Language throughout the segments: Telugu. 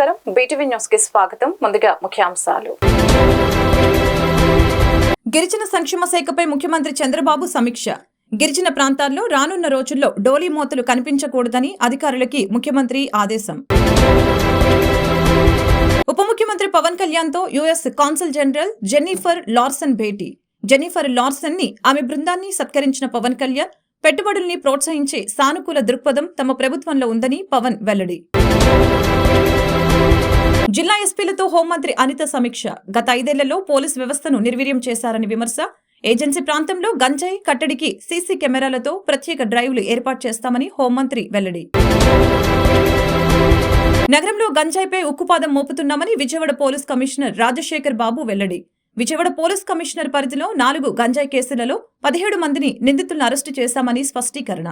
నమస్కారం బీటీవీ న్యూస్ కి స్వాగతం. ముందుగా ముఖ్యాంశాలు. గిరిజన సంక్షేమ శాఖపై ముఖ్యమంత్రి చంద్రబాబు సమీక్ష. గిరిజన ప్రాంతాల్లో రానున్న రోజుల్లో డోలీ మోతలు కనిపించకూడదని అధికారులకి ముఖ్యమంత్రి ఆదేశం. ఉప ముఖ్యమంత్రి పవన్ కళ్యాణ్ తో US consul general Jennifer Larson భేటీ. జెన్నిఫర్ లార్సన్ ని ఆమె బృందాన్ని సత్కరించిన పవన్ కళ్యాణ్ పెట్టుబడుల్ని ప్రోత్సహించే సానుకూల దృక్పథం తమ ప్రభుత్వంలో ఉందని పవన్ వెల్లడి. జిల్లా ఎస్పీలతో హోంమంత్రి అనిత సమీక్ష. గత 5 ఏళ్లలో పోలీస్ వ్యవస్థను నిర్వీర్యం చేశారని విమర్శ. ఏజెన్సీ ప్రాంతంలో గంజాయి కట్టడికి సీసీ కెమెరాలతో ప్రత్యేక డ్రైవ్లు ఏర్పాటు చేస్తామని హోంమంత్రి వెల్లడి. నగరంలో గంజాయిపై ఉక్కుపాదం మోపుతున్నామని విజయవాడ పోలీస్ కమిషనర్ రాజశేఖర్ బాబు వెల్లడి. విజయవాడ పోలీస్ కమిషనర్ పరిధిలో 4 గంజాయి కేసులలో 17 మందిని నిందితులను అరెస్టు చేశామని స్పష్టీకరణ.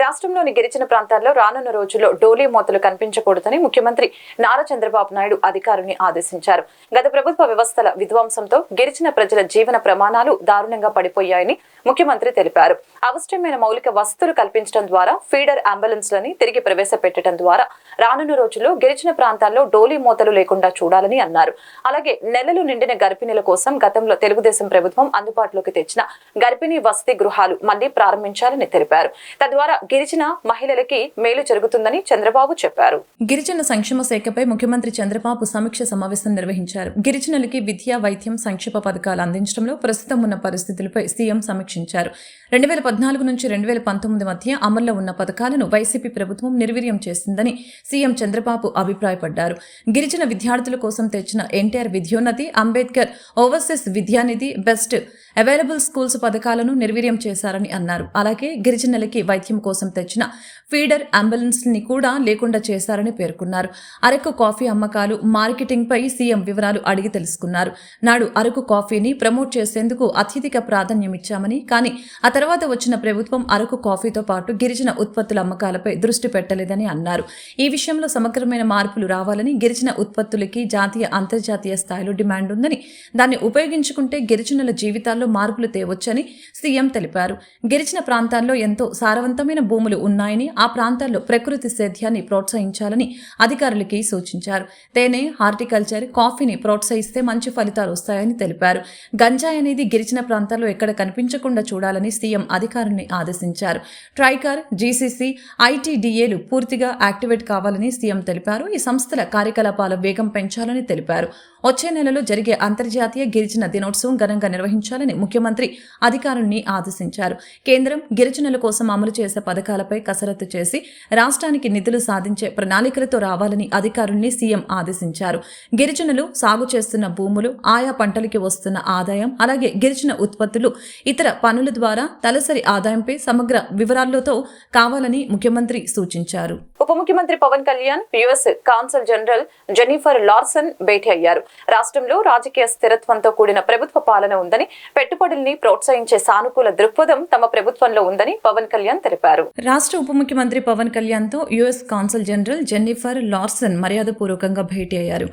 రాష్ట్రంలోని గిరిజన ప్రాంతాల్లో రానున్న రోజుల్లో డోలీ మోతలు కనిపించకూడదని ముఖ్యమంత్రి నారా చంద్రబాబు నాయుడు అధికారుల్ని ఆదేశించారు. గత ప్రభుత్వ వ్యవస్థల విధ్వంసంతో గిరిజన ప్రజల జీవన ప్రమాణాలు దారుణంగా పడిపోయాయని ముఖ్యమంత్రి తెలిపారు. అవసరమైన మౌలిక వసతులు కల్పించడం ద్వారా ఫీడర్ అంబులెన్స్లని తిరిగి ప్రవేశపెట్టడం ద్వారా రానున్న రోజుల్లో గిరిజన ప్రాంతాల్లో డోలీ మోతలు లేకుండా చూడాలని అన్నారు. అలాగే నెలలు నిండిన గర్భిణీల కోసం గతంలో తెలుగుదేశం ప్రభుత్వం అందుబాటులోకి తెచ్చిన గర్భిణీ వసతి గృహాలు మళ్లీ ప్రారంభించాలని తెలిపారు. తద్వారా గిరిజన మహిళలకి మేలు జరుగుతుందని చంద్రబాబు చెప్పారు. గిరిజన సంక్షేమ శాఖపై ముఖ్యమంత్రి చంద్రబాబు సమీక్ష సమావేశం నిర్వహించారు. గిరిజనులకి విద్య, వైద్యం, సంక్షేమ పథకాలు అందించడంలో ప్రస్తుతం ఉన్న పరిస్థితులపై సీఎం సమీక్షించారు. 2014 నుంచి 2019 మధ్య అమల్లో ఉన్న పథకాలను వైసీపీ ప్రభుత్వం నిర్వీర్యం చేసిందని సీఎం చంద్రబాబు అభిప్రాయపడ్డారు. గిరిజన విద్యార్థుల కోసం తెచ్చిన NTR Vidyonnathi, Ambedkar overseas Vidyanidhi, best available schools పథకాలను నిర్వీర్యం చేశారని అన్నారు. అలాగే గిరిజనులకి వైద్యం కోసం తెచ్చిన ఫీడర్ అంబులెన్స్ ని కూడా లేకుండా చేశారని పేర్కొన్నారు. అరకు కాఫీ అమ్మకాలు, మార్కెటింగ్ పై సీఎం వివరాలు అడిగి తెలుసుకున్నారు. నాడు అరకు కాఫీని ప్రమోట్ చేసేందుకు అత్యధిక ప్రాధాన్యమిచ్చామని, కానీ ఆ తర్వాత వచ్చిన ప్రభుత్వం అరకు కాఫీతో పాటు గిరిజన ఉత్పత్తుల అమ్మకాలపై దృష్టి పెట్టలేదని అన్నారు. ఈ విషయంలో సమగ్రమైన మార్పులు రావాలని, గిరిజన ఉత్పత్తులకి జాతీయ, అంతర్జాతీయ స్థాయిలో డిమాండ్ ఉందని, దాన్ని ఉపయోగించుకుంటే గిరిజనుల జీవితాల్లో మార్పులు తేవచ్చని సీఎం తెలిపారు. గిరిజన ప్రాంతాల్లో ఎంతో సారవంతమైన భూములు ఉన్నాయని, ఆ ప్రాంతాల్లో ప్రకృతి సేద్యాన్ని ప్రోత్సహించాలని అధికారులకి సూచించారు. తేనె, హార్టికల్చర్, కాఫీని ప్రోత్సహిస్తే మంచి ఫలితాలు వస్తాయని తెలిపారు. గంజాయి అనేది గిరిజన ప్రాంతాల్లో ఎక్కడ కనిపించకుండా చూడాలని సీఎం అధికారుల్ని ఆదేశించారు. ట్రైకార్, జీసీసీ, ఐటీడీఏలు పూర్తిగా యాక్టివేట్ కావాలని సీఎం తెలిపారు. ఈ సంస్థల కార్యకలాపాల వేగం పెంచాలని తెలిపారు. వచ్చే నెలలో జరిగే అంతర్జాతీయ గిరిజన దినోత్సవం ఘనంగా నిర్వహించాలని ముఖ్యమంత్రి అధికారుల్ని ఆదేశించారు. కేంద్రం గిరిజనుల కోసం అమలు చేసే పథకాలపై కసరత్తు చేసి రాష్ట్రానికి నిధులు సాధించే ప్రణాళికలతో రావాలని అధికారుల్ని సీఎం ఆదేశించారు. గిరిజనులు సాగు చేస్తున్న భూములు, ఆయా పంటలకి వస్తున్న ఆదాయం, అలాగే గిరిజన ఉత్పత్తులు, ఇతర పనుల ద్వారా తలసరి ఆదాయంపై సమగ్ర వివరాలతో కావాలని ముఖ్యమంత్రి సూచించారు. ఉప ముఖ్యమంత్రి Pawan Kalyan US consul general Jennifer Larson భేటీ అయ్యారు. రాష్ట్రంలో రాజకీయ స్థిరత్వంతో కూడిన ప్రభుత్వ పాలన ఉందని, పెట్టుబడుల్ని ప్రోత్సహించే సానుకూల దృక్పథం తమ ప్రభుత్వంలో ఉందని పవన్ కళ్యాణ్ తెలిపారు. రాష్ట్ర ఉప ముఖ్యమంత్రి పవన్ కళ్యాణ్ తో US consul general Jennifer Larson మర్యాదపూర్వకంగా భేటీ అయ్యారు.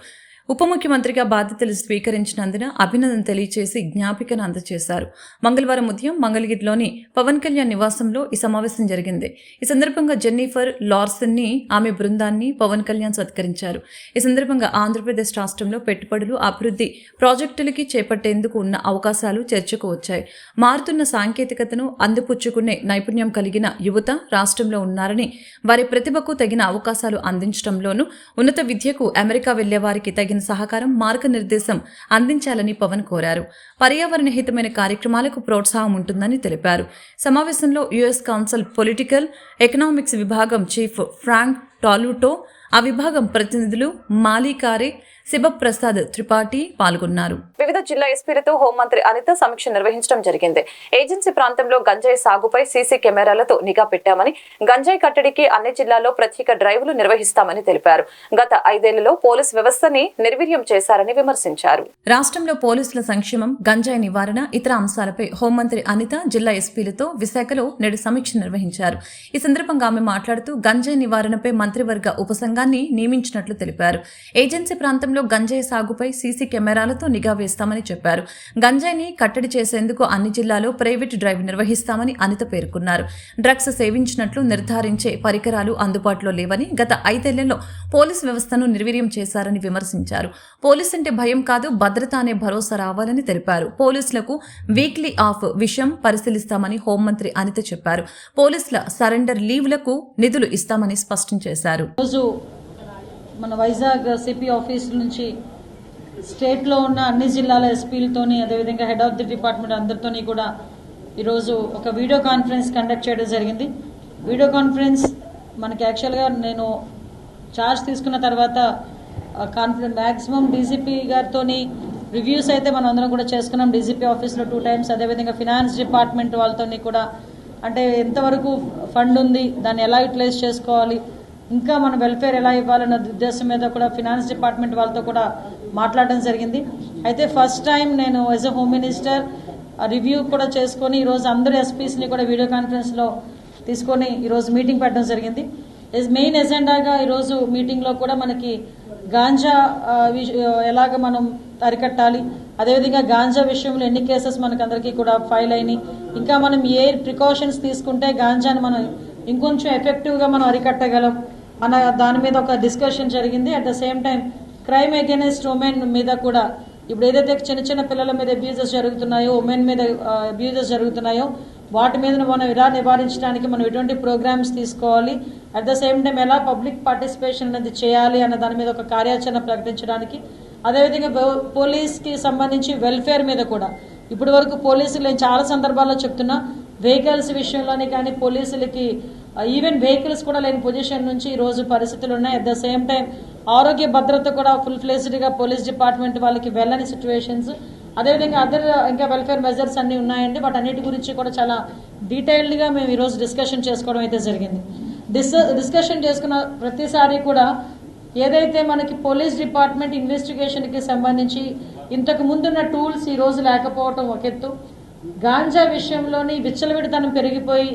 ఉప ముఖ్యమంత్రిగా బాధ్యతలు స్వీకరించినందున అభినందన తెలియజేసి జ్ఞాపికను అందజేశారు. మంగళవారం ఉదయం మంగళగిరిలోని పవన్ కళ్యాణ్ నివాసంలో ఈ సమావేశం జరిగింది. ఈ సందర్భంగా జెన్నిఫర్ లార్సన్ ని, ఆమె బృందాన్ని పవన్ కళ్యాణ్ సత్కరించారు. ఈ సందర్భంగా ఆంధ్రప్రదేశ్ రాష్ట్రంలో పెట్టుబడులు, అభివృద్ధి ప్రాజెక్టులకి చేపట్టేందుకు ఉన్న అవకాశాలు చర్చకు వచ్చాయి. మారుతున్న సాంకేతికతను అందిపుచ్చుకునే నైపుణ్యం కలిగిన యువత రాష్ట్రంలో ఉన్నారని, వారి ప్రతిభకు తగిన అవకాశాలు అందించడంలోనూ, ఉన్నత విద్యకు అమెరికా వెళ్లే వారికి తగిన సహకారం, మార్గనిర్దేశం అందించాలని పవన్ కోరారు. పర్యావరణ హితమైన కార్యక్రమాలకు ప్రోత్సాహం ఉంటుందని తెలిపారు. సమావేశంలో యుఎస్ కౌన్సిల్ పొలిటికల్ ఎకనామిక్స్ విభాగం చీఫ్ ఫ్రాంక్ టాలుటో, ఆ విభాగం ప్రతినిధులు మాలికారే, శివప్రసాద్ త్రిపాఠి పాల్గొన్నారు. వివిధ జిల్లా ఎస్పీలతో హోంమంత్రి అనిత సమీక్ష నిర్వహించడం జరిగింది. ఏజెన్సీ ప్రాంతంలో గంజాయి సాగుపై సీసీ కెమెరాలతో నిఘా పెట్టామని, గంజాయి కట్టడికి అన్ని జిల్లాల్లో ప్రత్యేక డ్రైవ్లు నిర్వహిస్తామని తెలిపారు. గత 5 ఏళ్లలో పోలీస్ వ్యవస్థని నిర్వీర్యం చేశారని విమర్శించారు. రాష్ట్రంలో పోలీసుల సంక్షేమం, గంజాయి నివారణ, ఇతర అంశాలపై హోంమంత్రి అనిత జిల్లా ఎస్పీలతో విశాఖలో నేడు సమీక్ష నిర్వహించారు. ఈ సందర్భంగా ఆమె మాట్లాడుతూ గంజాయి నివారణపై మంత్రివర్గ ఉపసంఘాన్ని నియమించినట్లు తెలిపారు. ఏజెన్సీ ప్రాంతంలో నగరంలో గంజాయి సాగుపై సీసీ కెమెరాలతో నిఘా వేస్తామని చెప్పారు. గంజాయిని కట్టడి చేసేందుకు అన్ని జిల్లాలో ప్రైవేటు డ్రైవ్ నిర్వహిస్తామని అనిత పేర్కొన్నారు. డ్రగ్స్ సేవించినట్లు నిర్ధారించే పరికరాలు అందుబాటులో లేవని, గత 5 ఏళ్లలో పోలీసు వ్యవస్థను నిర్వీర్యం చేశారని విమర్శించారు. పోలీస్ అంటే భయం కాదు, భద్రత అనే భరోసా రావాలని తెలిపారు. పోలీసులకు వీక్లీ ఆఫ్ విషయం పరిశీలిస్తామని హోంమంత్రి అనిత చెప్పారు. పోలీసుల సరెండర్ లీవ్లకు నిధులు ఇస్తామని స్పష్టం చేశారు. మన వైజాగ్ సిపి ఆఫీస్ నుంచి స్టేట్లో ఉన్న అన్ని జిల్లాల ఎస్పీలతోని, అదేవిధంగా హెడ్ ఆఫ్ ది డిపార్ట్మెంట్ అందరితోని కూడా ఈరోజు ఒక వీడియో కాన్ఫరెన్స్ కండక్ట్ చేయడం జరిగింది. వీడియో కాన్ఫరెన్స్ మనకి యాక్చువల్గా నేను ఛార్జ్ తీసుకున్న తర్వాత కాన్ఫరెన్స్ మ్యాక్సిమం డీజీపీ గారితో రివ్యూస్ అయితే మనం అందరం కూడా చేసుకున్నాం. డీజీపీ ఆఫీస్లో 2 times, అదేవిధంగా ఫినాన్స్ డిపార్ట్మెంట్ వాళ్ళతో కూడా, అంటే ఎంతవరకు ఫండ్ ఉంది, దాన్ని ఎలా యూటిలైజ్ చేసుకోవాలి, ఇంకా మన వెల్ఫేర్ ఎలా ఇవ్వాలన్న ఉద్దేశం మీద కూడా ఫినాన్స్ డిపార్ట్మెంట్ వాళ్ళతో కూడా మాట్లాడడం జరిగింది. అయితే ఫస్ట్ టైం నేను as a home minister review కూడా చేసుకొని ఈరోజు అందరు ఎస్పీస్ని కూడా వీడియో కాన్ఫరెన్స్లో తీసుకొని ఈరోజు మీటింగ్ పెట్టడం జరిగింది. మెయిన్ ఎజెండాగా ఈరోజు మీటింగ్లో కూడా మనకి గాంజా ఎలాగ మనం అరికట్టాలి, అదేవిధంగా గాంజా విషయంలో ఎన్ని కేసెస్ మనకు అందరికీ కూడా ఫైల్ అయినాయి, ఇంకా మనం ఏ ప్రికాషన్స్ తీసుకుంటే గాంజాని మనం ఇంకొంచెం ఎఫెక్టివ్గా మనం అరికట్టగలం అన్న దాని మీద ఒక డిస్కషన్ జరిగింది. At the same time crime against women మీద కూడా ఇప్పుడు ఏదైతే చిన్న చిన్న పిల్లల మీద అబ్యూజెస్ జరుగుతున్నాయో, ఉమెన్ మీద అబ్యూజెస్ జరుగుతున్నాయో, వాటి మీద మనం ఎలా నివారించడానికి మనం ఎటువంటి ప్రోగ్రామ్స్ తీసుకోవాలి, అట్ ద సేమ్ టైం ఎలా పబ్లిక్ పార్టిసిపేషన్ అనేది చేయాలి అన్న దాని మీద ఒక కార్యాచరణ ప్రకటించడానికి, అదేవిధంగా పోలీస్కి సంబంధించి వెల్ఫేర్ మీద కూడా ఇప్పటి వరకు పోలీసులు నేను చాలా సందర్భాల్లో చెప్తున్నా, వెహికల్స్ విషయంలోనే కానీ పోలీసులకి ఈవెన్ వెహికల్స్ కూడా లేని పొజిషన్ నుంచి ఈరోజు పరిస్థితులు ఉన్నాయి. అట్ ద సేమ్ టైం ఆరోగ్య భద్రత కూడా ఫుల్ ఫ్లెజ్డ్గా పోలీస్ డిపార్ట్మెంట్ వాళ్ళకి వెళ్ళని సిచ్యువేషన్స్, అదేవిధంగా ఇంకా వెల్ఫేర్ మెజర్స్ అన్నీ ఉన్నాయండి. వాటన్నిటి గురించి కూడా చాలా డీటెయిల్డ్గా మేము ఈరోజు డిస్కషన్ చేసుకోవడం అయితే జరిగింది. డిస్కషన్ చేసుకున్న ప్రతిసారి కూడా ఏదైతే మనకి పోలీస్ డిపార్ట్మెంట్ ఇన్వెస్టిగేషన్కి సంబంధించి ఇంతకు ముందున్న టూల్స్ ఈరోజు లేకపోవటం ఒక ఎత్తు, గాంజా విషయంలోని విచ్చలవిడితనం పెరిగిపోయి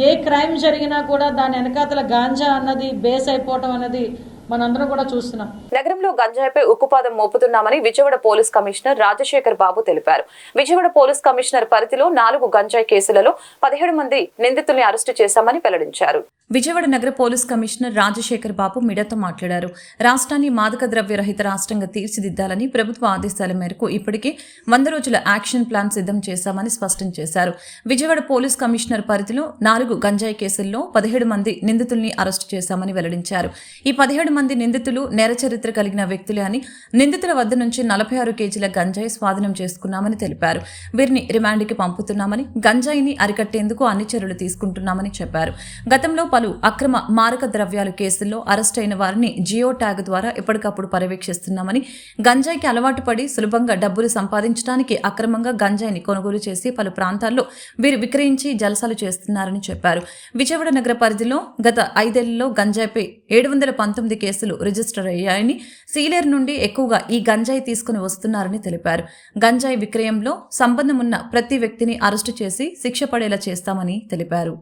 ఏ క్రైమ్ జరిగినా కూడా దాని వెనకాతల గాంజా అన్నది బేస్ అయిపోవటం అనేది మనందరం కూడా చూస్తున్నాం. నగరంలో గంజాయిపై ఉక్కుపాదం మోపుతున్నామని విజయవాడ పోలీస్ కమిషనర్ రాజశేఖర్ బాబు తెలిపారు. విజయవాడ పోలీస్ కమిషనర్ పరిధిలో 4 గంజాయి కేసులలో 17 మంది నిందితుల్ని అరెస్టు చేశామని వెల్లడించారు. విజయవాడ నగర పోలీస్ కమిషనర్ రాజశేఖర్ బాబు మీడియాతో మాట్లాడారు. రాష్ట్రాన్ని మాదక ద్రవ్య రహిత రాష్ట్రంగా తీర్చిదిద్దాలని ప్రభుత్వ ఆదేశాల మేరకు ఇప్పటికే 100 రోజుల యాక్షన్ ప్లాన్ సిద్ధం చేశామని స్పష్టం చేశారు. విజయవాడ పోలీస్ కమిషనర్ పరిధిలో 4 గంజాయి కేసుల్లో 17 మంది నిందితుల్ని అరెస్టు చేశామని వెల్లడించారు. ఈ 17 మంది నిందితులు నేర చరిత్ర కలిగిన వ్యక్తులే అని, నిందితుల వద్ద నుంచి 46 కేజీల గంజాయి స్వాధీనం చేసుకున్నామని తెలిపారు. వీరిని రిమాండ్కి పంపుతున్నామని, గంజాయిని అరికట్టేందుకు అన్ని చర్యలు తీసుకుంటున్నామని చెప్పారు. గతంలో పలు అక్రమ మారక ద్రవ్యాల కేసుల్లో అరెస్ట్ అయిన వారిని జియో ట్యాగ్ ద్వారా ఎప్పటికప్పుడు పర్యవేక్షిస్తున్నామని, గంజాయికి అలవాటు పడి సులభంగా డబ్బులు సంపాదించడానికి అక్రమంగా గంజాయిని కొనుగోలు చేసి పలు ప్రాంతాల్లో వీరు విక్రయించి జలసాలు చేస్తున్నారని చెప్పారు. విజయవాడ నగర పరిధిలో గత 5 ఏళ్లలో గంజాయిపై 719 కేసులు రిజిస్టర్ అయ్యాయని, సీలేరు నుండి ఎక్కువగా ఈ గంజాయి తీసుకుని వస్తున్నారని తెలిపారు. గంజాయి విక్రయంలో సంబంధం ఉన్న ప్రతి వ్యక్తిని అరెస్టు చేసి శిక్ష పడేలా చేస్తామని తెలిపారు.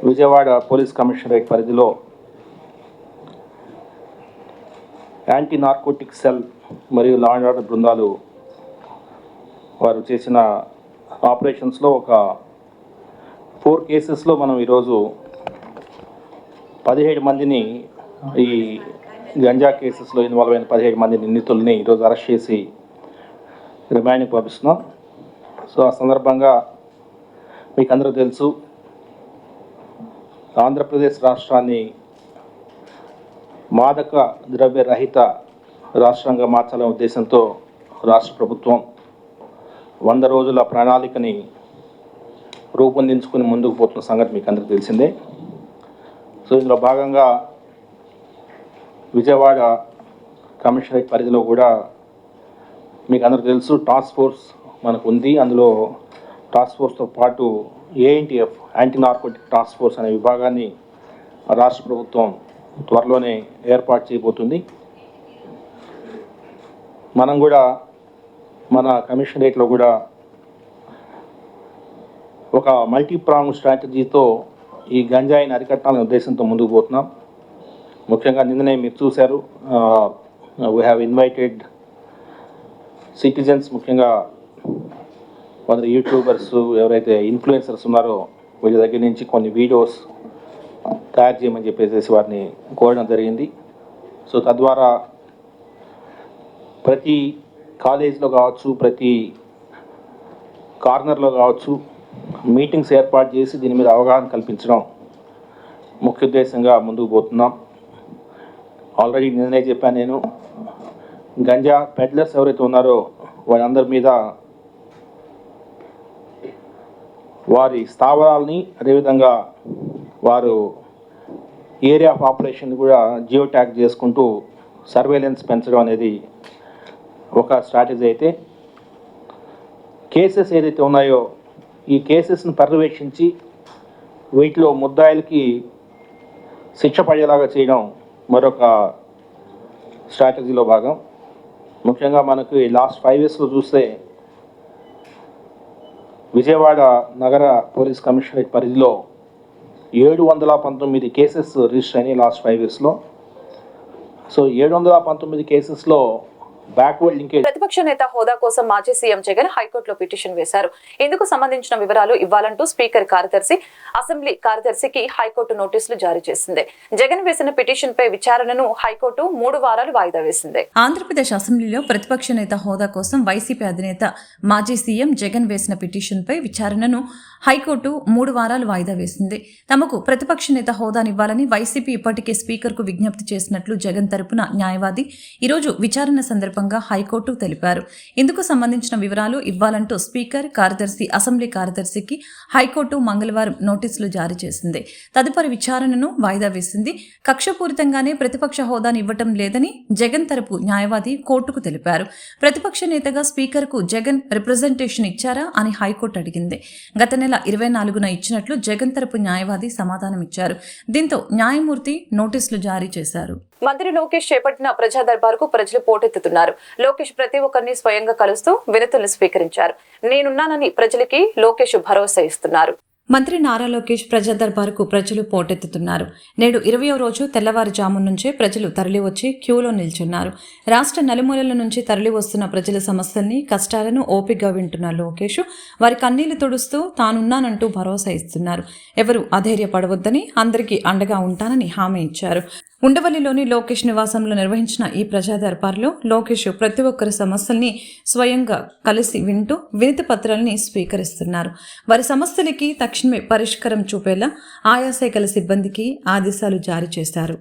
విజయవాడ పోలీస్ కమిషనరేట్ పరిధిలో యాంటీ నార్కోటిక్ సెల్ మరియు లా అండ్ ఆర్డర్ బృందాలు వారు చేసిన ఆపరేషన్స్లో ఒక 4 కేసెస్లో మనం ఈరోజు 17 మందిని, ఈ గంజా కేసెస్లో ఇన్వాల్వ్ అయిన 17 మంది నిందితుల్ని ఈరోజు అరెస్ట్ చేసి రిమాండ్కి పంపిస్తున్నాం. సో ఆ సందర్భంగా మీకు అందరూ తెలుసు, ఆంధ్రప్రదేశ్ రాష్ట్రాన్ని మాదక ద్రవ్య రహిత రాష్ట్రంగా మార్చాలనే ఉద్దేశంతో రాష్ట్ర ప్రభుత్వం 100 రోజుల ప్రణాళికని రూపొందించుకుని ముందుకు పోతున్న సంగతి మీకు అందరికీ తెలిసిందే. సో ఇందులో భాగంగా విజయవాడ కమిషనరేట్ పరిధిలో కూడా మీకు అందరికీ తెలుసు టాస్క్ ఫోర్స్ మనకు ఉంది. అందులో టాస్క్ ఫోర్స్తో పాటు ANTF anti narcotic task force అనే విభాగాన్ని రాష్ట్ర ప్రభుత్వం త్వరలోనే ఏర్పాటు చేయబోతుంది. మనం కూడా మన కమిషనరేట్లో కూడా ఒక మల్టీప్రాంగ్ స్ట్రాటజీతో ఈ గంజాయిని అరికట్టాలనే ఉద్దేశంతో ముందుకు పోతున్నాం. ముఖ్యంగా నిన్ననే మీరు చూశారు, వీ హ్యావ్ ఇన్వైటెడ్ సిటిజన్స్, ముఖ్యంగా కొందరు యూట్యూబర్స్ ఎవరైతే ఇన్ఫ్లుయెన్సర్స్ ఉన్నారో వీళ్ళ దగ్గర నుంచి కొన్ని వీడియోస్ తయారు చేయమని చెప్పేసి వారిని కోరడం జరిగింది. సో తద్వారా ప్రతి కాలేజీలో కావచ్చు, ప్రతి కార్నర్లో కావచ్చు మీటింగ్స్ ఏర్పాటు చేసి దీని మీద అవగాహన కల్పించడం ముఖ్య ఉద్దేశంగా ముందుకు పోతున్నాం. ఆల్రెడీ నిన్ననే చెప్పాను, నేను గంజా పెడ్లర్స్ ఎవరైతే ఉన్నారో వాళ్ళందరి మీద వారి స్థావరాలని, అదేవిధంగా వారు ఏరియా ఆఫ్ ఆపరేషన్ కూడా జియో ట్యాగ్ చేసుకుంటూ సర్వేలెన్స్ పెంచడం అనేది ఒక స్ట్రాటజీ అయితే, కేసెస్ ఏదైతే ఉన్నాయో ఈ కేసెస్ని పర్యవేక్షించి వీటిలో ముద్దాయిలకి శిక్ష పడేలాగా చేయడం మరొక స్ట్రాటజీలో భాగం. ముఖ్యంగా మనకు లాస్ట్ 5 yearsలో చూస్తే విజయవాడ నగర పోలీస్ కమిషనరేట్ పరిధిలో 719 కేసెస్ రిజిస్టర్ అయినాయి లాస్ట్ 5 yearsలో. సో 719 కేసెస్లో బ్యాక్వర్డ్ లింకేజ్. ప్రతిపక్ష నేత హోదా కోసం మాజీ సీఎం జగన్ హైకోర్టులో పిటిషన్ వేశారు. ఇందుకు సంబంధించిన వివరాలు ఇవ్వాలంటూ స్పీకర్ కార్యదర్శి, అసెంబ్లీ కార్యదర్శికి హైకోర్టు నోటీసులు జారీ చేసింది. జగన్ వేసిన పిటిషన్ పై విచారణను హైకోర్టు 3 వారాలు వాయిదా వేసింది. ఆంధ్రప్రదేశ్ అసెంబ్లీలో ప్రతిపక్ష నేత హోదా కోసం వైసీపీ అధినేత మాజీ సీఎం జగన్ వేసిన పిటిషన్పై విచారణను హైకోర్టు 3 వారాలు వాయిదా వేసింది. తమకు ప్రతిపక్ష నేత హోదానివ్వాలని వైసీపీ ఇప్పటికే స్పీకర్కు విజ్ఞప్తి చేసినట్లు జగన్ తరపున న్యాయవాది ఈరోజు విచారణ సందర్భంగా హైకోర్టు తెలిపారు. ఇందుకు సంబంధించిన వివరాలు ఇవ్వాలంటూ స్పీకర్, కార్యదర్శి, అసెంబ్లీ కార్యదర్శికి హైకోర్టు మంగళవారం నోటీసులు జారీ చేసింది. తదుపరి విచారణను వాయిదా వేసింది. కక్షపూరితంగానే ప్రతిపక్ష హోదాని ఇవ్వటం లేదని జగన్ తరపు న్యాయవాది కోర్టుకు తెలిపారు. ప్రతిపక్ష నేతగా స్పీకర్కు జగన్ రిప్రజెంటేషన్ ఇచ్చారా అని హైకోర్టు అడిగింది. గత నెల 24న ఇచ్చినట్లు జగన్ తరపు న్యాయవాది సమాధానమిచ్చారు. దీంతో న్యాయమూర్తి నోటీసులు జారీ చేశారు. మంత్రి లోకేష్ చేపట్టిన ప్రజా దర్బార్కు ప్రజలు పోటెత్తుతున్నారు. లోకేష్ ప్రతి ఒక్కరిని స్వయంగా కలుస్తూ వినతులు స్వీకరించారు. నేనున్నానని ప్రజలకి లోకేష్ భరోసా ఇస్తున్నారు. మంత్రి నారా లోకేష్ ప్రజా దర్బారుకు ప్రజలు పోటెత్తుతున్నారు. నేడు 20వ రోజు తెల్లవారుజాము నుంచే ప్రజలు తరలివచ్చి క్యూలో నిల్చున్నారు. రాష్ట్ర నలుమూలల నుంచి తరలి వస్తున్న ప్రజల సమస్యల్ని, కష్టాలను ఓపికగా వింటున్న లోకేష్ వారి కన్నీళ్లు తుడుస్తూ తానున్నానంటూ భరోసా ఇస్తున్నారు. ఎవరు అధైర్యపడవద్దని, అందరికీ అండగా ఉంటానని హామీ ఇచ్చారు. ఉండవల్లిలోని లోకేష్ నివాసంలో నిర్వహించిన ఈ ప్రజా దర్బార్లో లోకేష్ ప్రతి ఒక్కరి సమస్యల్ని స్వయంగా కలిసి వింటూ వినతి పత్రాలని స్వీకరిస్తున్నారు. వారి సమస్యలకి తక్షణమే పరిష్కారం చూపేలా ఆయా శాఖల సిబ్బందికి ఆదేశాలు జారీ చేశారు.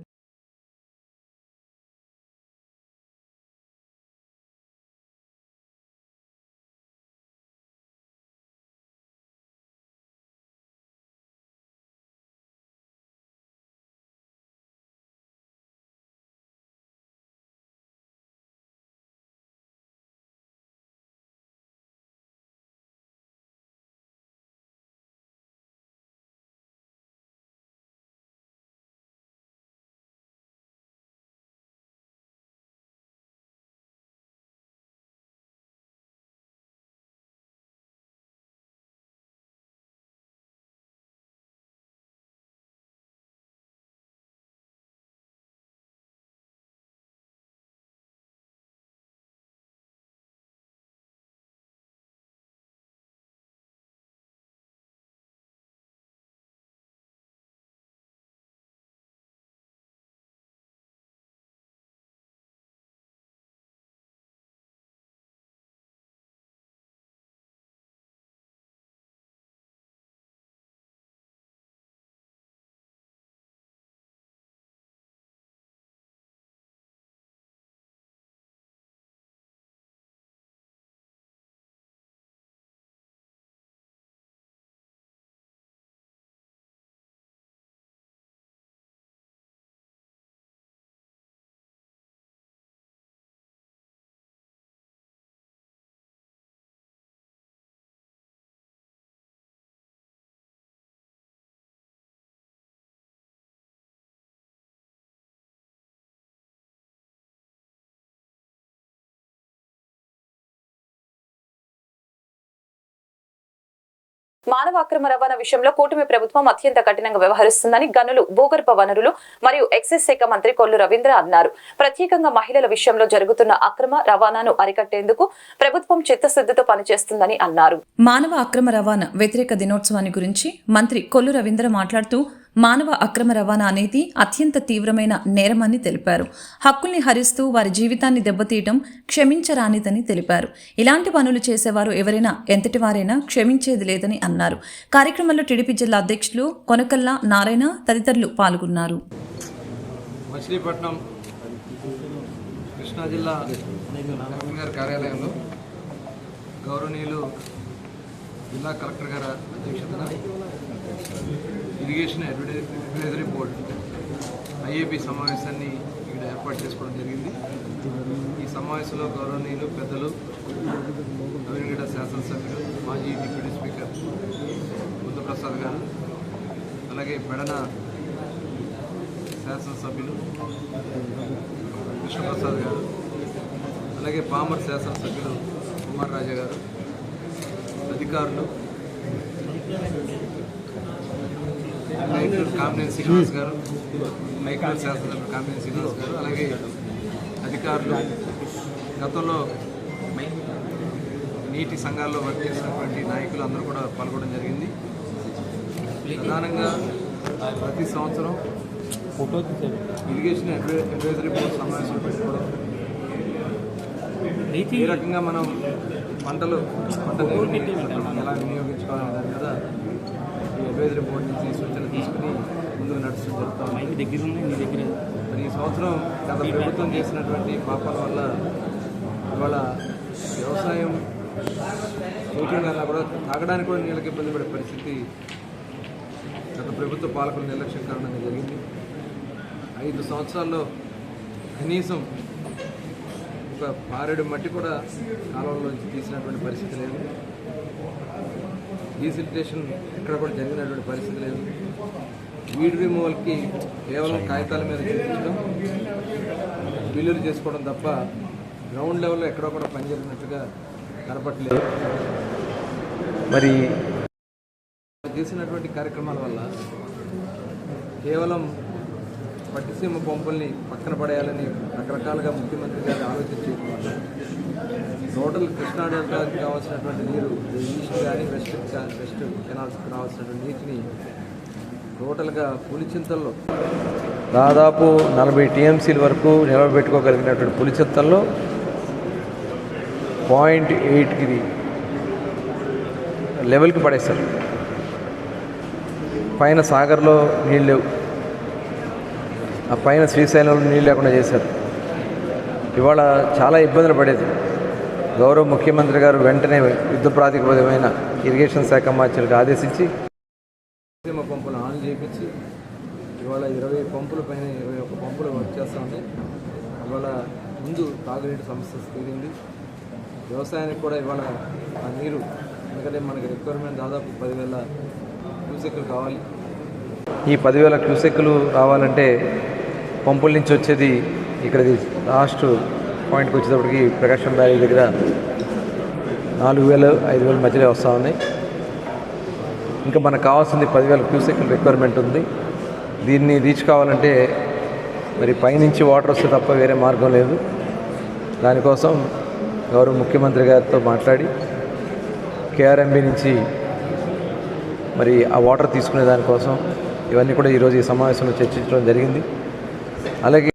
మానవ అక్రమ రవాణా విషయంలో కూటమి ప్రభుత్వం అత్యంత కఠినంగా వ్యవహరిస్తుందని గనులు, భూగర్భ వనరులు మరియు ఎక్సైజ్ శాఖ మంత్రి కొల్లు రవీంద్ర అన్నారు. ప్రత్యేకంగా మహిళల విషయంలో జరుగుతున్న అక్రమ రవాణాను అరికట్టేందుకు ప్రభుత్వం చిత్తశుద్ధితో పనిచేస్తుందని అన్నారు. మానవ అక్రమ రవాణా వ్యతిరేక దినోత్సవాన్ని గురించి మంత్రి కొల్లు రవీంద్ర మాట్లాడుతూ మానవ అక్రమ రవాణా అనేది అత్యంత తీవ్రమైన నేరమని తెలిపారు. హక్కుల్ని హరిస్తూ వారి జీవితాన్ని దెబ్బతీయటం క్షమించరానిదని తెలిపారు. ఇలాంటి పనులు చేసేవారు ఎవరైనా ఎంతటి వారైనా క్షమించేది లేదని అన్నారు. కార్యక్రమంలో టీడీపీ జిల్లా అధ్యక్షులు కొనకల్ల నారాయణ తదితరులు పాల్గొన్నారు. మచిలీపట్నం కృష్ణా జిల్లా కలెక్టర్ గారి కార్యాలయంలో గౌరవనీయులు జిల్లా కలెక్టర్ గారి అధ్యక్షతన ఇరిగేషన్ అడ్వైజరీ బోర్డు ఐఏబీ సమావేశాన్ని ఇక్కడ ఏర్పాటు చేసుకోవడం జరిగింది. ఈ సమావేశంలో గౌరవనీయులు పెద్దలు నవీనగడ్డ శాసనసభ్యులు, మాజీ డిప్యూటీ స్పీకర్ బుద్ధప్రసాద్ గారు, అలాగే పెడన శాసనసభ్యులు కృష్ణప్రసాద్ గారు, అలాగే పామర్ శాసనసభ్యులు కుమార్ రాజా గారు, అధికారులు, కామినేని శ్రీనివాస్ గారు, మైక్రోల్ శాసనసభ్యులు కామినేని శ్రీనివాస్ గారు, అలాగే అధికారులు, గతంలో నీటి సంఘాల్లో వర్క్ చేసినటువంటి నాయకులు అందరూ కూడా పాల్గొనడం జరిగింది. ప్రధానంగా ప్రతి సంవత్సరం ఇరిగేషన్ అడ్వైజరీ బోర్డు సమావేశం పెట్టుకోవడం, ఏ రకంగా మనం పంట నీరుని ఎలా వినియోగించుకోవాలనే దాని మీద ఈ అడ్వైజరీ బోర్డు నుంచి సూచనలు తీసుకుని ముందుకు నడుస్తూ జరుగుతాం. మరి ఈ సంవత్సరం గత ప్రభుత్వం చేసినటువంటి పాపాల వల్ల ఇవాళ వ్యవసాయం చేయటం వల్ల కూడా తాగడానికి కూడా నీళ్ళకి ఇబ్బంది పడే పరిస్థితి గత ప్రభుత్వ పాలకుల నిర్లక్ష్యం కారణంగా జరిగింది. 5 సంవత్సరాల్లో కనీసం ఒక పారెడు మట్టి కూడా కాలువలోంచి తీసినటువంటి పరిస్థితి లేదు. డీసిల్టేషన్ ఎక్కడ కూడా జరిగినటువంటి పరిస్థితి లేదు. వీడ్ రిమూవల్కి కేవలం కాగితాల మీద చూపించడం, బిల్లులు చేసుకోవడం తప్ప గ్రౌండ్ లెవెల్లో ఎక్కడో కూడా పనిచేసినట్టుగా కనపట్లేదు. మరి చేసినటువంటి కార్యక్రమాల వల్ల కేవలం పట్టిసీమ పంపుల్ని పక్కన పడేయాలని రకరకాలుగా ముఖ్యమంత్రి గారు ఆలోచించడం వల్ల టోటల్ కృష్ణా డెల్టాకి కావాల్సినటువంటి నీరు ఈస్ట్ కానీ వెస్ట్ కెనాల్స్కి రావాల్సినటువంటి నీటిని టోటల్గా పులిచింతల్లో దాదాపు 40 టీఎంసీల వరకు నిలబెట్టుకోగలిగినటువంటి పులిచింతల్లో 0.8కి లెవెల్కి పడేస్తారు. పైన సాగర్లో నీళ్ళు లేవు, ఆ పైన శ్రీశైలంలో నీళ్ళు లేకుండా చేశారు. ఇవాళ చాలా ఇబ్బందులు పడేది. గౌరవ ముఖ్యమంత్రి గారు వెంటనే యుద్ధ ప్రాతిపదికమైన ఇరిగేషన్ శాఖ మంత్రులకు ఆదేశించి పంపులు ఆన్ చేయించి ఇవాళ 20 పంపుల పైన 21 పంపులు వచ్చేస్తూ ఉన్నాయి. ఇవాళ ముందు తాగునీటి సమస్య తీరింది. వ్యవసాయానికి కూడా ఇవాళ ఆ నీరు, ఎందుకంటే మనకి రిక్వైర్మెంట్ దాదాపు 10,000 క్యూసెక్లు కావాలి. ఈ 10,000 క్యూసెక్లు రావాలంటే పంపుల నుంచి వచ్చేది ఇక్కడిది లాస్ట్ పాయింట్కి వచ్చేటప్పటికి ప్రకాశం వ్యాలీ దగ్గర 4,000-5,000 మధ్యలో వస్తూ ఉన్నాయి. ఇంకా మనకు కావాల్సింది 10,000 క్యూసెక్ల రిక్వైర్మెంట్ ఉంది. దీన్ని రీచ్ కావాలంటే మరి పైనుంచి వాటర్ వస్తే తప్ప వేరే మార్గం లేదు. దానికోసం గౌరవ ముఖ్యమంత్రి గారితో మాట్లాడి కేఆర్ఎంబీ నుంచి మరి ఆ వాటర్ తీసుకునే దానికోసం ఇవన్నీ కూడా ఈరోజు ఈ సమావేశంలో చర్చించడం జరిగింది. అలాగే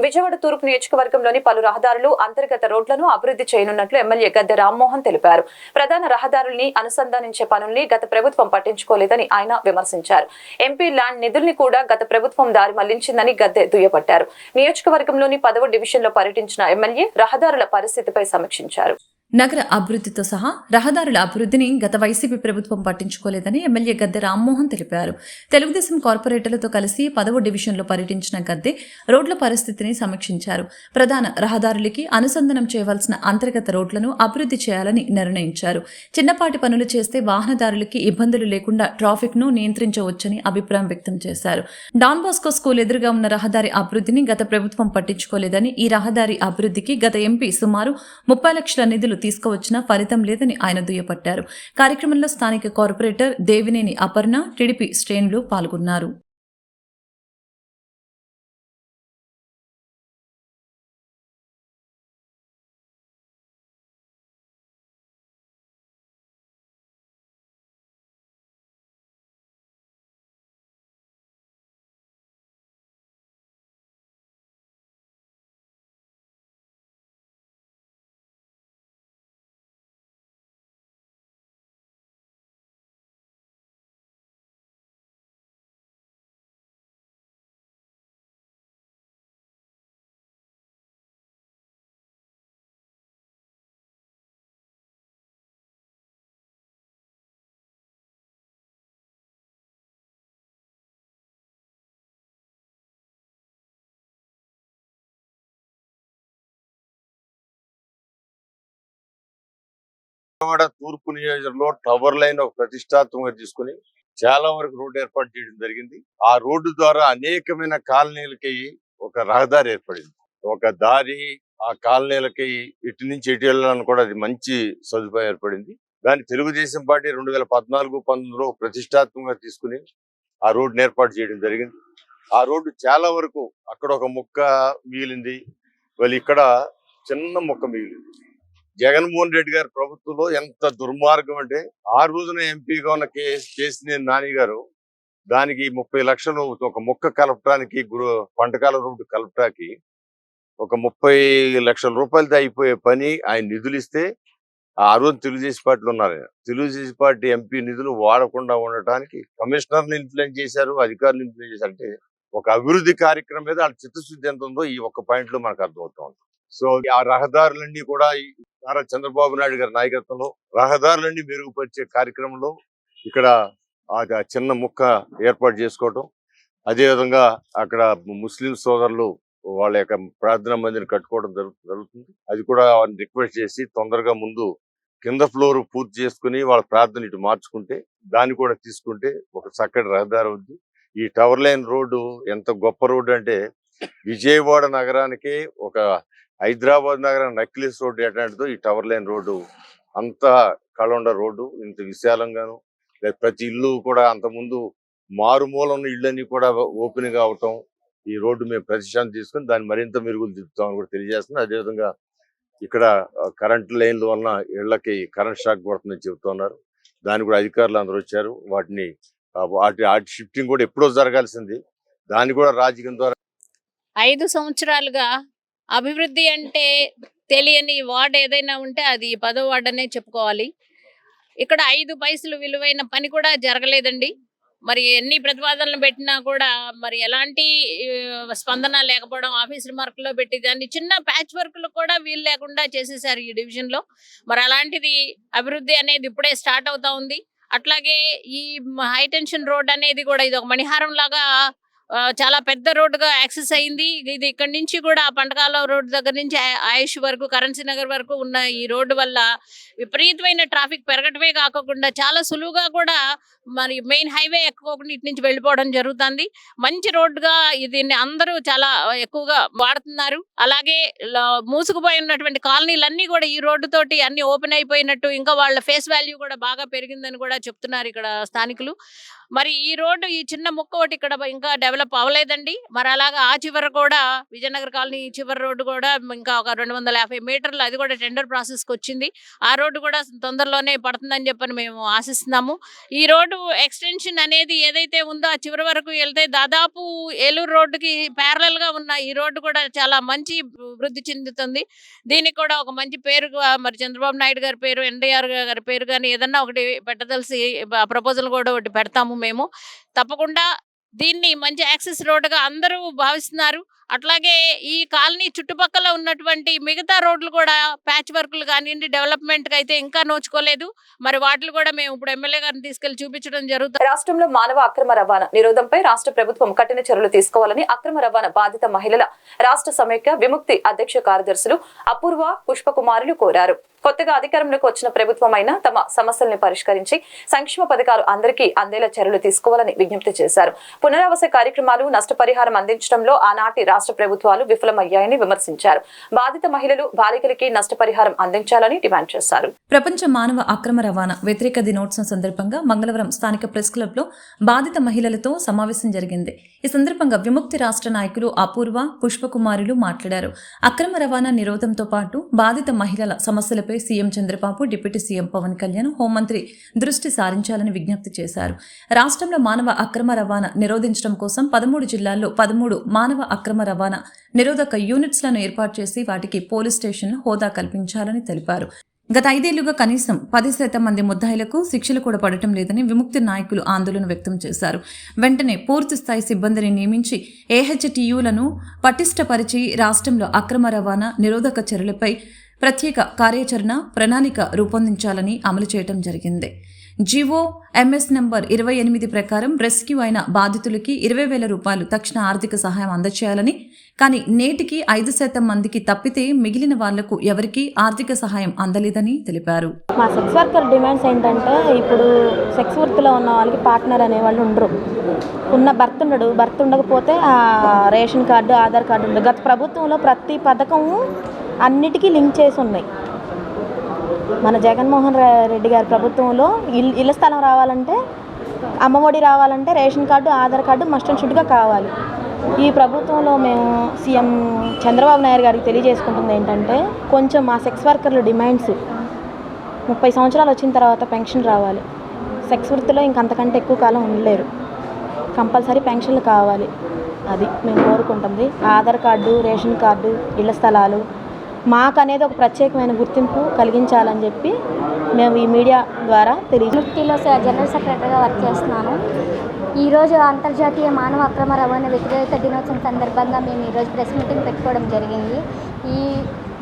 విజయవాడ తూర్పు నియోజకవర్గంలోని పలు రహదారులు, అంతర్గత రోడ్లను అభివృద్ధి చేయనున్నట్లు ఎమ్మెల్యే గద్దె రామ్మోహన్ తెలిపారు. ప్రధాన రహదారుల్ని అనుసంధానించే పనుల్ని గత ప్రభుత్వం పట్టించుకోలేదని ఆయన విమర్శించారు. ఎంపీ ల్యాండ్ నిధుల్ని కూడా గత ప్రభుత్వం దారి మళ్లించిందని గద్దె దుయ్యబట్టారు. నియోజకవర్గంలోని 10వ డివిజన్లో పర్యటించిన ఎమ్మెల్యే రహదారుల పరిస్థితిపై సమీక్షించారు. నగర అభివృద్ధితో సహా రహదారుల అభివృద్ధిని గత వైసీపీ ప్రభుత్వం పట్టించుకోలేదని ఎమ్మెల్యే గద్దె రామ్మోహన్ తెలిపారు. తెలుగుదేశం కార్పొరేటర్లతో కలిసి 10వ డివిజన్లో పర్యటించిన గద్దె రోడ్ల పరిస్థితిని సమీక్షించారు. ప్రధాన రహదారులకి అనుసంధానం చేయవలసిన అంతర్గత రోడ్లను అభివృద్ధి చేయాలని నిర్ణయించారు. చిన్నపాటి పనులు చేస్తే వాహనదారులకి ఇబ్బందులు లేకుండా ట్రాఫిక్ ను నియంత్రించవచ్చని అభిప్రాయం వ్యక్తం చేశారు. డాన్ బాస్కో స్కూల్ ఎదురుగా ఉన్న రహదారి అభివృద్ధిని గత ప్రభుత్వం పట్టించుకోలేదని, ఈ రహదారి అభివృద్ధికి గత ఎంపీ సుమారు 30 లక్షల నిధులు తీసుకువచ్చినా ఫలితం లేదని ఆయన దుయ్యబట్టారు. కార్యక్రమంలో స్థానిక కార్పొరేటర్ దేవినేని అపర్ణ, టీడీపీ శ్రేణులు పాల్గొన్నారు. విజయవాడ తూర్పు నియోజకవర్గంలో టవర్ లైన్ ఒక ప్రతిష్టాత్మకంగా తీసుకుని చాలా వరకు రోడ్డు ఏర్పాటు చేయడం జరిగింది. ఆ రోడ్డు ద్వారా అనేకమైన కాలనీలకి ఒక రహదారి ఏర్పడింది. ఒక దారి ఆ కాలనీలకి ఇటు నుంచి ఎటు వెళ్ళాలని కూడా అది మంచి సదుపాయం ఏర్పడింది. దాన్ని తెలుగుదేశం పార్టీ 2014-19లో ప్రతిష్టాత్మకంగా తీసుకుని ఆ రోడ్డుని ఏర్పాటు చేయడం జరిగింది. ఆ రోడ్డు చాలా వరకు అక్కడ ఒక ముక్క మిగిలింది, వాళ్ళు ఇక్కడ చిన్న ముక్క మిగిలింది. జగన్మోహన్ రెడ్డి గారి ప్రభుత్వంలో ఎంత దుర్మార్గం అంటే, ఆ రోజున ఎంపీగా ఉన్న కేసినేని నాని గారు దానికి 30 లక్షలు ఒక ముక్క కలపడానికి, పంటకాల రోడ్డు కలపడానికి ఒక 30 లక్షల రూపాయలతో అయిపోయే పని ఆయన నిధులు ఇస్తే, ఆ రోజు తెలుగుదేశం పార్టీలో ఉన్నారు. తెలుగుదేశం పార్టీ ఎంపీ నిధులు వాడకుండా ఉండటానికి కమిషనర్ని ఇన్ఫ్లుయెన్స్ చేశారు, అధికారులు ఇన్ఫ్లుయెన్స్ చేశారు. అంటే ఒక అభివృద్ధి కార్యక్రమం మీద వాళ్ళ చిత్తశుద్ధి ఎంత ఉందో ఈ ఒక్క పాయింట్ లో మనకు అర్థమవుతుంది. సో ఆ రహదారులన్నీ కూడా నారా చంద్రబాబు నాయుడు గారి నాయకత్వంలో రహదారులన్నీ మెరుగుపరిచే కార్యక్రమంలో ఇక్కడ ఆ చిన్న ముక్క ఏర్పాటు చేసుకోవటం, అదేవిధంగా అక్కడ ముస్లిం సోదరులు వాళ్ళ యొక్క ప్రార్థనా మందిని కట్టుకోవడం జరుగుతుంది. అది కూడా రిక్వెస్ట్ చేసి తొందరగా ముందు కింద ఫ్లోర్ పూర్తి చేసుకుని వాళ్ళ ప్రార్థన ఇటు మార్చుకుంటే, దాన్ని కూడా తీసుకుంటే ఒక చక్కటి రహదారి ఉంది. ఈ టవర్ లైన్ రోడ్డు ఎంత గొప్ప రోడ్డు అంటే, విజయవాడ నగరానికి ఒక హైదరాబాద్ నగరం నక్లెస్ రోడ్డు ఎట్లాంటిదో ఈ టవర్ లైన్ రోడ్డు అంత కళండ రోడ్డు, ఇంత విశాలంగాను, ప్రతి ఇల్లు కూడా అంతకుముందు మారుమూల ఉన్న ఇళ్ళన్నీ కూడా ఓపెన్ గా అవటం, ఈ రోడ్డు మేము ప్రతిష్టాన్ని తీసుకుని దాన్ని మరింత మెరుగులు దిద్దుతామని కూడా తెలియజేస్తుంది. అదేవిధంగా ఇక్కడ కరెంట్ లైన్ల వలన ఇళ్లకి కరెంట్ షాక్ పడుతుందని చెబుతున్నారు. దాన్ని కూడా అధికారులు అందరూ వచ్చారు. వాటి షిఫ్టింగ్ కూడా ఎప్పుడో జరగాల్సింది, దాన్ని కూడా రాజకీయం ద్వారా 5 సంవత్సరాలుగా అభివృద్ధి అంటే తెలియని వార్డ్ ఏదైనా ఉంటే అది 10వ వార్డ్ అనే చెప్పుకోవాలి. ఇక్కడ 5 పైసలు విలువైన పని కూడా జరగలేదండి. మరి ఎన్ని ప్రతిపాదనలు పెట్టినా కూడా మరి ఎలాంటి స్పందన లేకపోవడం, ఆఫీస్ రిమార్కుల్లో పెట్టి దాన్ని చిన్న ప్యాచ్ వర్క్లు కూడా వీలు లేకుండా చేసేసారు ఈ డివిజన్లో. మరి అలాంటిది అభివృద్ధి అనేది ఇప్పుడే స్టార్ట్ అవుతా ఉంది. అట్లాగే ఈ హై టెన్షన్ రోడ్ అనేది కూడా ఇది ఒక మణిహారం లాగా చాలా పెద్ద రోడ్డుగా యాక్సెస్ అయింది. ఇది ఇక్కడ నుంచి కూడా పంటకాల రోడ్డు దగ్గర నుంచి ఆయుష్ వరకు, కరెన్సీ నగర్ వరకు ఉన్న ఈ రోడ్డు వల్ల విపరీతమైన ట్రాఫిక్ పెరగటమే కాకుండా చాలా సులువుగా కూడా మరి మెయిన్ హైవే ఎక్కకోకుండా ఇటు నుంచి వెళ్ళిపోవడం జరుగుతుంది. మంచి రోడ్డుగా దీన్ని అందరూ చాలా ఎక్కువగా వాడుతున్నారు. అలాగే మూసుకుపోయి ఉన్నటువంటి కాలనీలన్నీ కూడా ఈ రోడ్డు తోటి అన్ని ఓపెన్ అయిపోయినట్టు, ఇంకా వాళ్ళ ఫేస్ వాల్యూ కూడా బాగా పెరిగిందని కూడా చెప్తున్నారు ఇక్కడ స్థానికులు. మరి ఈ రోడ్డు ఈ చిన్న ముక్క ఒకటి ఇక్కడ ఇంకా డెవలప్ అవ్వలేదండి. మరి అలాగా ఆ చివర కూడా విజయనగర్ కాలనీ చివరి రోడ్డు కూడా ఇంకా ఒక 250 మీటర్లు, అది కూడా టెండర్ ప్రాసెస్కి వచ్చింది. ఆ రోడ్డు కూడా తొందరలోనే పడుతుందని చెప్పని మేము ఆశిస్తున్నాము. ఈ రోడ్డు ఎక్స్టెన్షన్ అనేది ఏదైతే ఉందో ఆ చివరి వరకు వెళ్తే దాదాపు ఏలూరు రోడ్డుకి ప్యారలల్ గా ఉన్న ఈ రోడ్డు కూడా చాలా మంచి వృద్ధి చెందుతుంది. దీనికి కూడా ఒక మంచి పేరు మరి చంద్రబాబు నాయుడు గారి పేరు, ఎన్టీఆర్ గారి పేరు కానీ ఏదన్నా ఒకటి పెట్టదలిసి ప్రపోజల్ కూడా ఒకటి పెడతాము మేము. తప్పకుండా దీన్ని మంచి యాక్సెస్ రోడ్డుగా అందరూ భావిస్తున్నారు. అట్లాగే ఈ కాలనీ చుట్టుపక్కల ఉన్నటువంటి మిగతా రోడ్లు కూడా ప్యాచ్ వర్క్లు కానివ్వండి, డెవలప్మెంట్ అయితే ఇంకా నోచుకోలేదు. మరి వాటిని కూడా మేము ఇప్పుడు ఎమ్మెల్యే గారిని తీసుకెళ్లి చూపించడం జరుగుతుంది. రాష్ట్రంలో మానవ అక్రమ రవాణా నిరోధంపై రాష్ట్ర ప్రభుత్వం కఠిన చర్యలు తీసుకోవాలని అక్రమ రవాణా బాధిత మహిళల రాష్ట్ర సమైక్య విముక్తి అధ్యక్ష కార్యదర్శులు అపూర్వ, పుష్పకుమారులు కోరారు. కొత్తగా అధికారంలోకి వచ్చిన ప్రభుత్వమైనా తమ సమస్యల్ని పరిష్కరించి సంక్షేమ పథకాలు అందరికీ అందేలా చర్యలు తీసుకోవాలని విజ్ఞప్తి చేశారు. పునరావాస కార్యక్రమాలు, నష్టపరిహారం అందించడంలో ఆనాటి రాష్ట్ర ప్రభుత్వాలు విఫలమయ్యాయని విమర్శించారు. బాధిత మహిళలు, బాలికలకి నష్టపరిహారం అందించాలని డిమాండ్ చేశారు. ప్రపంచ మానవ అక్రమ రవాణా వ్యతిరేక దినోత్సవం సందర్భంగా మంగళవారం స్థానిక ప్రెస్ క్లబ్ లో బాధిత మహిళలతో సమావేశం జరిగింది. ఈ సందర్భంగా విముక్తి రాష్ట్ర నాయకులు అపూర్వ, పుష్పకుమారులు మాట్లాడారు. అక్రమ రవాణా నిరోధంతో పాటు బాధిత మహిళల సమస్యలపై CM Chandrababu, deputy CM Pawan Kalyan, హోంమంత్రి దృష్టి సారించాలని విజ్ఞప్తి చేశారు. రాష్ట్రంలో మానవ అక్రమ రవాణా నిరోధించడం కోసం 13 జిల్లాల్లో 13 మానవ అక్రమ రవాణా నిరోధక యూనిట్స్లను ఏర్పాటు చేసి వాటికి పోలీస్ స్టేషన్లు హోదా కల్పించాలని తెలిపారు. గత 5 ఏళ్లుగా కనీసం 10% మంది ముద్దాయిలకు శిక్షలు కూడా పడటం లేదని విముక్తి నాయకులు ఆందోళన వ్యక్తం చేశారు. వెంటనే పూర్తిస్థాయి సిబ్బందిని నియమించి ఏహెచ్టీయూలను పటిష్టపరిచి రాష్ట్రంలో అక్రమ రవాణా నిరోధక చర్యలపై ప్రత్యేక కార్యాచరణ ప్రణాళిక రూపొందించాలని అమలు చేయడం జరిగింది. జీవో ఎంఎస్ నంబర్ 28 ప్రకారం రెస్క్యూ అయిన బాధితులకి 20,000 రూపాయలు తక్షణ ఆర్థిక సహాయం అందచేయాలని, కానీ నేటికి 5% మందికి తప్పితే మిగిలిన వాళ్లకు ఎవరికీ ఆర్థిక సహాయం అందలేదని తెలిపారు. మా సెక్స్ వర్కర్ డిమాండ్స్ ఏంటంటే, ఇప్పుడు సెక్స్ వృత్తిలో ఉన్న వాళ్ళకి పార్ట్నర్ అనేవాళ్ళు ఉండరు. ఉన్న భర్త ఉండకపోతే రేషన్ కార్డు, ఆధార్ కార్డు ఉండదు. గత ప్రభుత్వంలో ప్రతి పథకము అన్నిటికీ లింక్ చేసి ఉన్నాయి. మన జగన్మోహన్ రెడ్డి గారి ప్రభుత్వంలో ఇళ్ల స్థలం రావాలంటే, అమ్మఒడి రావాలంటే ration card, Aadhaar card must and షుడ్గా కావాలి. ఈ ప్రభుత్వంలో మేము సీఎం చంద్రబాబు నాయుడు గారికి తెలియజేసుకుంటుంది ఏంటంటే, కొంచెం మా సెక్స్ వర్కర్ల డిమాండ్స్ 30 సంవత్సరాలు వచ్చిన తర్వాత పెన్షన్ రావాలి. సెక్స్ వృత్తిలో ఇంకంతకంటే ఎక్కువ కాలం ఉండలేరు. కంపల్సరీ పెన్షన్లు కావాలి. అది మేము కోరుకుంటుంది. ఆధార్ కార్డు, రేషన్ కార్డు, ఇళ్ల స్థలాలు మాకు అనేది ఒక ప్రత్యేకమైన గుర్తింపు కలిగించాలని చెప్పి మేము ఈ మీడియా ద్వారా వృత్తిలో జనరల్ సెక్రటరీగా వర్క్ చేస్తున్నాను. ఈరోజు అంతర్జాతీయ మానవ అక్రమ రవాణా వ్యతిరేక దినోత్సవం సందర్భంగా మేము ఈరోజు ప్రెస్ మీటింగ్ పెట్టుకోవడం జరిగింది.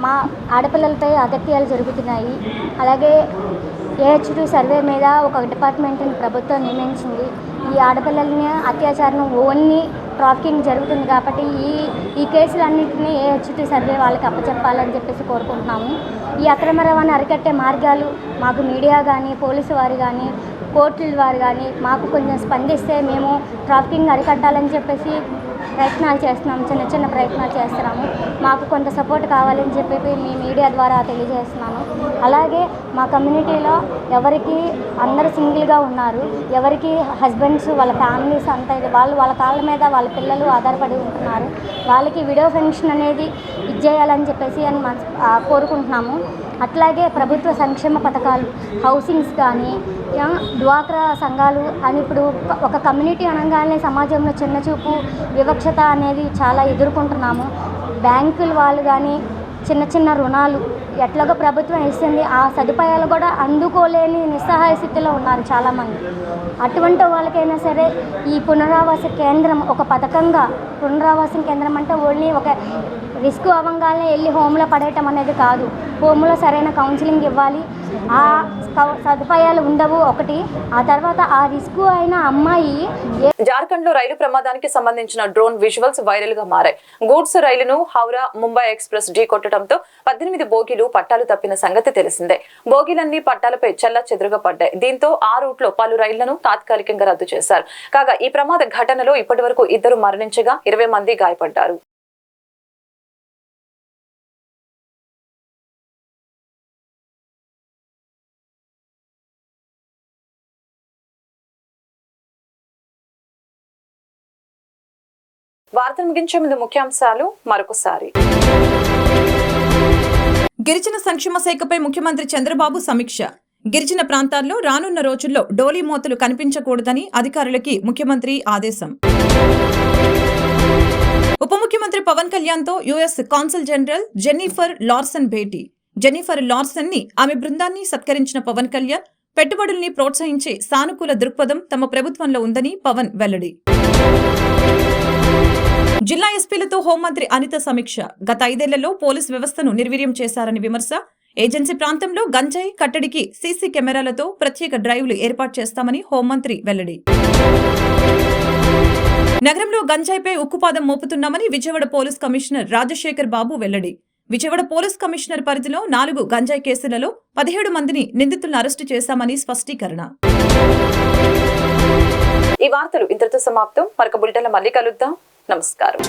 మా ఆడపిల్లలపై అగత్యాలు జరుగుతున్నాయి. అలాగే ఏహెచ్టీ సర్వే మీద ఒక డిపార్ట్మెంట్ని ప్రభుత్వం నియమించింది. ఈ ఆడపిల్లల్ని అత్యాచారం ఓన్లీ ట్రాఫికింగ్ జరుగుతుంది కాబట్టి ఈ కేసులన్నింటినీ ఏహెచ్టీ సర్వే వాళ్ళకి అప్పచెప్పాలని చెప్పేసి కోరుకుంటున్నాము. ఈ అక్రమ రవాణా అరికట్టే మార్గాలు మాకు మీడియా కానీ, పోలీసు వారు కానీ, కోర్టుల వారు కానీ మాకు కొంచెం స్పందిస్తే మేము ట్రాఫికింగ్ అరికట్టాలని చెప్పేసి ప్రయత్నాలు చేస్తున్నాము. చిన్న ప్రయత్నాలు చేస్తున్నాము. మాకు కొంత సపోర్ట్ కావాలని చెప్పి మీ మీడియా ద్వారా తెలియజేస్తున్నాను. అలాగే మా కమ్యూనిటీలో ఎవరికి అందరు సింగిల్గా ఉన్నారు, ఎవరికి హస్బెండ్స్, వాళ్ళ ఫ్యామిలీస్ అంతా వాళ్ళ కాళ్ళ మీద వాళ్ళ పిల్లలు ఆధారపడి ఉంటున్నారు. వాళ్ళకి విడో పెన్షన్ అనేది ఇచ్చేయాలని చెప్పేసి కోరుకుంటున్నాము. అట్లాగే ప్రభుత్వ సంక్షేమ పథకాలు, హౌసింగ్స్ కానీ, డ్వాక్రా సంఘాలు అని ఇప్పుడు ఒక కమ్యూనిటీ అనగానే సమాజంలో చిన్నచూపు, వివక్షత అనేది చాలా ఎదుర్కొంటున్నాము. బ్యాంకుల వాళ్ళు కానీ చిన్న రుణాలు ఎట్లాగో ప్రభుత్వం ఇస్తుంది, ఆ సదుపాయాలు కూడా అందుకోలేని నిస్సహాయ స్థితిలో ఉన్నారు చాలామంది. అటువంటి వాళ్ళకైనా సరే ఈ పునరావాస కేంద్రం ఒక పథకంగా, పునరావాసం కేంద్రం అంటే ఓన్లీ ఒక రిస్క్ అవ్వగానే వెళ్ళి హోమ్లో పడేయటం అనేది కాదు. హోమ్లో సరైన కౌన్సిలింగ్ ఇవ్వాలి. ఆ సదుపాయాలు ఉండవు ఒకటి. ఆ తర్వాత ఆ రిస్క్ అయిన అమ్మాయి జార్ఖండ్ లో రైలు ప్రమాదానికి సంబంధించిన డ్రోన్ విజువల్స్ వైరల్ గా మారాయి. గూడ్స్ రైలును హౌరా ముంబై ఎక్స్ప్రెస్ ఢీ కొట్టడంతో 18 బోగీలు పట్టాలు తప్పిన సంగతి తెలిసిందే. బోగీలన్నీ పట్టాలపై చెల్లాచెదురుగా పడ్డాయి. దీంతో ఆ రూట్ లో పలు రైళ్లను తాత్కాలికంగా రద్దు చేశారు. కాగా ఈ ప్రమాద ఘటనలో ఇప్పటివరకు 2 మరణించగా 20 మంది గాయపడ్డారు. వార్తలు ముగించే ముందు ముఖ్యాంశాలు మరొకసారి. గిరిజన సంక్షేమ శాఖపై ముఖ్యమంత్రి చంద్రబాబు సమీక్ష. గిరిజన ప్రాంతాల్లో రానున్న రోజుల్లో డోలీ మోతలు కనిపించకూడదని అధికారులకి ముఖ్యమంత్రి ఆదేశం. ఉప ముఖ్యమంత్రి పవన్ కళ్యాణ్ తో US consul general Jennifer Larson భేటీ. జెన్నిఫర్ లార్సన్ ని, ఆమె బృందాన్ని సత్కరించిన పవన్ కళ్యాణ్ పెట్టుబడుల్ని ప్రోత్సహించే సానుకూల దృక్పథం తమ ప్రభుత్వంలో ఉందని పవన్ వెల్లడి. జిల్లా ఎస్పీలతో హోంమంత్రి అనిత సమీక్ష. గత 5 ఏళ్లలో పోలీస్ వ్యవస్థను నిర్వీర్యం చేశారని విమర్శ. ఏజెన్సీ ప్రాంతంలో గంజాయి కట్టడికి సీసీ కెమెరాలతో ప్రత్యేక డ్రైవ్లు ఏర్పాటు చేస్తామని హోంమంత్రి వెల్లడి. నగరంలో గంజాయిపై ఉక్కుపాదం మోపుతున్నామని విజయవాడ పోలీస్ కమిషనర్ రాజశేఖర్ బాబు వెల్లడి. విజయవాడ పోలీస్ కమిషనర్ పరిధిలో 4 గంజాయి కేసులలో 17 మందిని నిందితులను అరెస్టు చేశామని స్పష్టీకరణ. ఈ వార్తలు ఇంతటితో సమాప్తం. మరొక బులెటిన్లో మళ్ళీ కలుద్దాం. నమస్కారం.